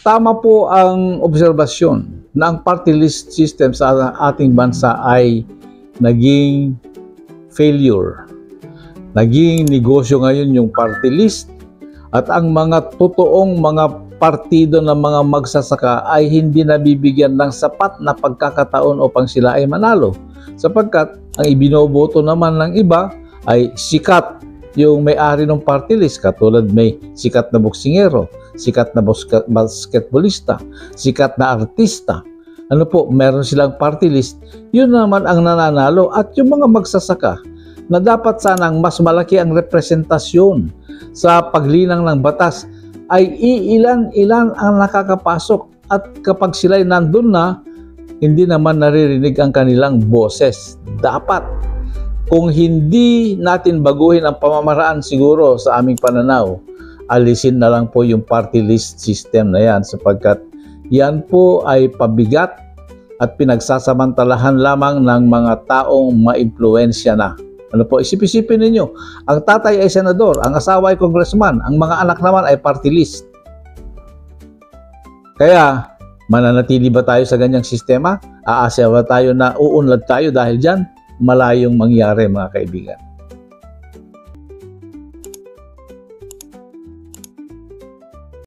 tama po ang obserbasyon na ang party list system sa ating bansa ay naging failure. Naging negosyo ngayon yung party list at ang mga totoong mga partido ng mga magsasaka ay hindi nabibigyan ng sapat na pagkakataon upang sila ay manalo. Sapagkat ang ibinoboto naman ng iba ay sikat yung may-ari ng party list, katulad may sikat na boksingero, sikat na basketballista, sikat na artista. Ano po, meron silang party list, yun naman ang nananalo. At yung mga magsasaka na dapat sanang mas malaki ang representasyon sa paglinang ng batas, ay iilan-ilan ang nakakapasok. At kapag sila'y nandun na, hindi naman naririnig ang kanilang boses. Dapat, kung hindi natin baguhin ang pamamaraan siguro sa aming pananaw, alisin na lang po yung party list system na yan, sapagkat yan po ay pabigat at pinagsasamantalahan lamang ng mga taong maimpluwensya na. Ano po, isip-isipin ninyo, ang tatay ay senador, ang asawa ay congressman, ang mga anak naman ay party list. Kaya, mananatili ba tayo sa ganyang sistema? Aasya ba tayo na uunlad tayo dahil dyan? Malayong mangyari, mga kaibigan.